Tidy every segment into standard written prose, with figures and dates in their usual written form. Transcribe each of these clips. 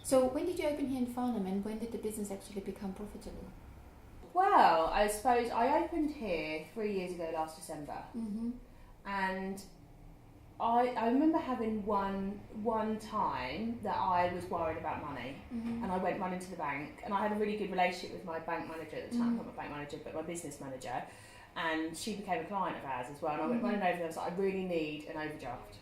So when did you open here in Farnham, and when did the business actually become profitable? Well, I suppose I opened here 3 years ago last December, and I remember having one time that I was worried about money, and I went running to the bank, and I had a really good relationship with my bank manager at the time, not my bank manager but my business manager, and she became a client of ours as well, and I went running over there and I was like, I really need an overdraft.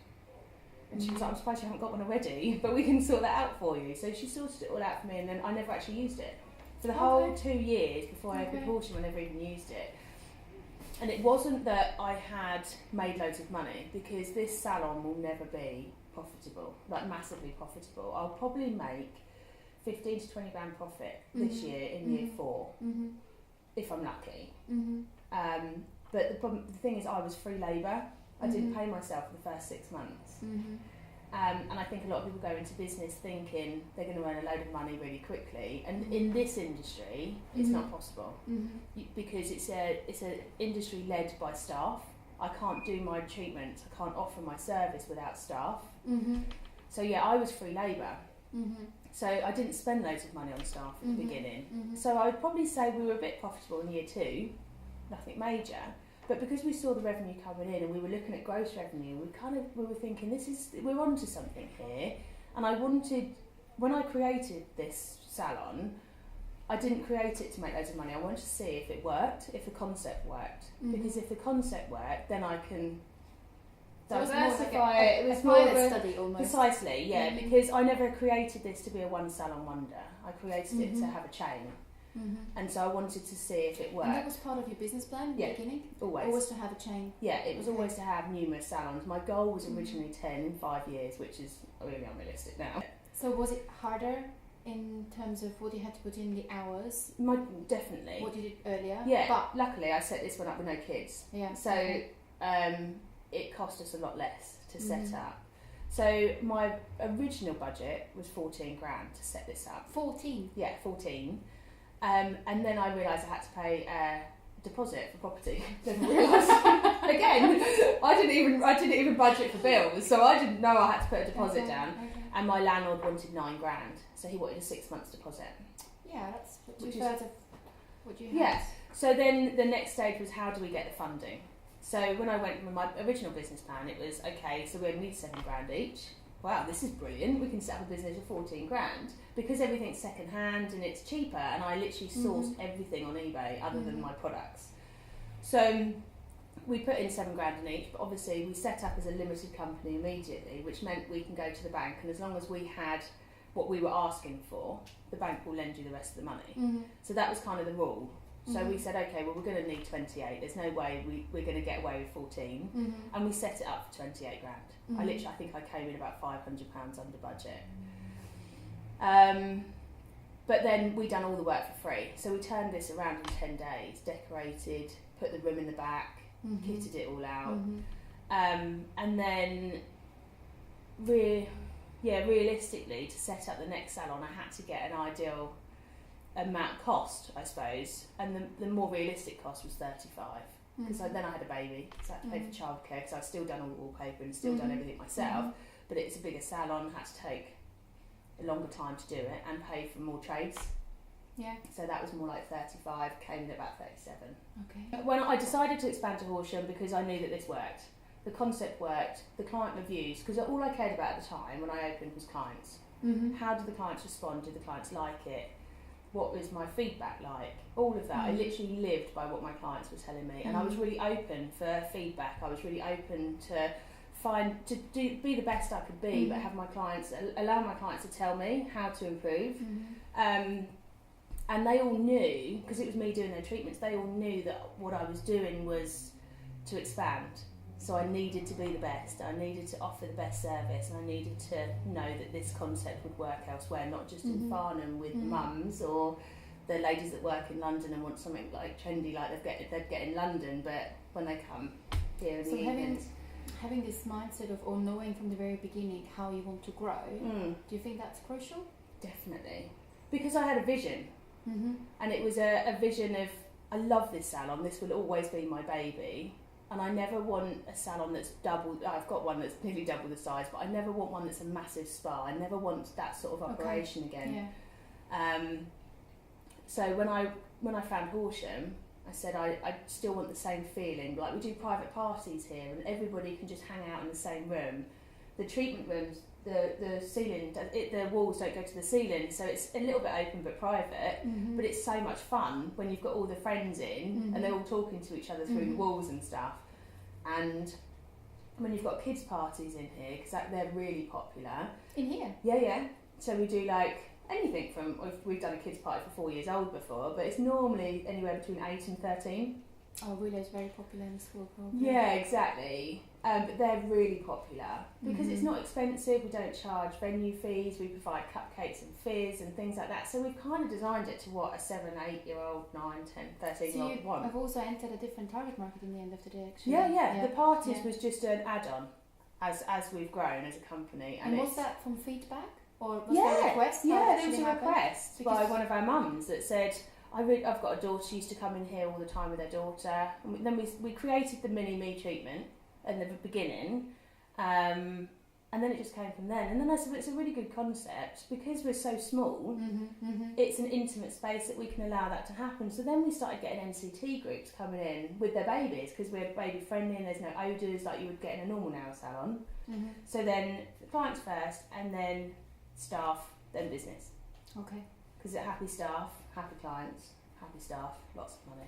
And she was like, I'm surprised you haven't got one already, but we can sort that out for you. So she sorted it all out for me, and then I never actually used it. For the whole 2 years before I opened Horsham, I never even used it. And it wasn't that I had made loads of money, because this salon will never be profitable, like massively profitable. I'll probably make 15 to 20 grand profit this year in year 4, if I'm lucky. But the thing is, I was free labour. I didn't pay myself for the first 6 months. And I think a lot of people go into business thinking they're going to earn a load of money really quickly, and in this industry it's not possible, because it's an industry led by staff. I can't do my treatments, I can't offer my service without staff. So yeah, I was free labour. So I didn't spend loads of money on staff at the beginning. So I would probably say we were a bit profitable in year 2, nothing major. But because we saw the revenue coming in and we were looking at gross revenue, we were thinking, we're onto something here. And I wanted, when I created this salon, I didn't create it to make loads of money. I wanted to see if it worked, if the concept worked. Because if the concept worked, then I can diversify it. It was more of a study almost. Precisely, yeah. Because I never created this to be a one salon wonder. I created it to have a chain. And so I wanted to see if it worked. And that was part of your business plan in the beginning? Always to have a chain? Yeah, it was always to have numerous salons. My goal was originally 10 in 5 years, which is really unrealistic now. So was it harder in terms of what you had to put in the hours? Definitely. What you did earlier? Yeah, but luckily I set this one up with no kids. Yeah. So it cost us a lot less to set up. So my original budget was 14 grand to set this up. 14? Yeah, 14. And then I realised I had to pay a deposit for property. Then realised again, I didn't even budget for bills, so I didn't know I had to put a deposit down. And my landlord wanted 9 grand, so he wanted a 6 months deposit. Yeah, that's 2/3 of what you had. Yeah. So then the next stage was, how do we get the funding? So when I went with my original business plan, it was okay. So we need 7 grand each. Wow, this is brilliant. We can set up a business for 14 grand because everything's second hand and it's cheaper, and I literally sourced everything on eBay other than my products. So we put in 7 grand in each, but obviously we set up as a limited company immediately, which meant we can go to the bank, and as long as we had what we were asking for, the bank will lend you the rest of the money. So that was kind of the rule. So we said, okay, well, we're going to need 28. There's no way we're going to get away with 14. And we set it up for 28 grand. I think I came in about £500 under budget. But then we done all the work for free. So we turned this around in 10 days, decorated, put the room in the back, kitted it all out. And then realistically, to set up the next salon, I had to get an ideal amount cost, I suppose, and the more realistic cost was 35, because then I had a baby, so I had to pay for childcare, because I'd still done all the wallpaper and still done everything myself, but it's a bigger salon, had to take a longer time to do it and pay for more trades. Yeah. So that was more like 35, came in at about 37. Okay. When I decided to expand to Horsham, because I knew that this worked, the concept worked, the client reviews, because all I cared about at the time when I opened was clients. How did the clients respond? Did the clients like it? What was my feedback like? All of that. I literally lived by what my clients were telling me, and I was really open for feedback. I was really open to be the best I could be, but have my clients, allow my clients to tell me how to improve. And they all knew, because it was me doing their treatments, they all knew that what I was doing was to expand. So I needed to be the best, I needed to offer the best service, and I needed to know that this concept would work elsewhere, not just in Farnham with the mums or the ladies that work in London and want something like trendy like they'd get in London, but when they come here in the evenings. Having this mindset of, or knowing from the very beginning how you want to grow, do you think that's crucial? Definitely. Because I had a vision, and it was a vision of, I love this salon, this will always be my baby, And I never want a salon that's double. I've got one that's nearly double the size, but I never want one that's a massive spa. I never want that sort of operation again. Yeah. So when I found Horsham, I said I still want the same feeling. Like, we do private parties here, and everybody can just hang out in the same room. The treatment rooms, the ceiling, the walls don't go to the ceiling, so it's a little bit open but private. But it's so much fun when you've got all the friends in and they're all talking to each other through the walls and stuff. And when you've got kids parties in here, because they're really popular. In here? Yeah. So we do like anything from, we've done a kids party for 4 years old before, but it's normally anywhere between 8 and 13. Oh, Willow's very popular in school, probably. Yeah, exactly. But they're really popular because it's not expensive. We don't charge venue fees. We provide cupcakes and fizz and things like that. So we've kind of designed it to what a 7, 8-year-old, 9, 10, 13-year-old want. I've also entered a different target market in the end of the day, actually. Yeah. The parties was just an add-on as we've grown as a company. And was that from feedback? Or was there a request? Yeah, there was a request by one of our mums that said, I've got a daughter, she used to come in here all the time with her daughter. And then we created the mini me treatment in the beginning, and then it just came from then. And then I said, it's a really good concept because we're so small. It's an intimate space that we can allow that to happen. So then we started getting NCT groups coming in with their babies because we're baby friendly and there's no odours like you would get in a normal nail salon. So then the clients first, and then staff, then business. Okay. Because happy staff, happy clients, happy staff, lots of money.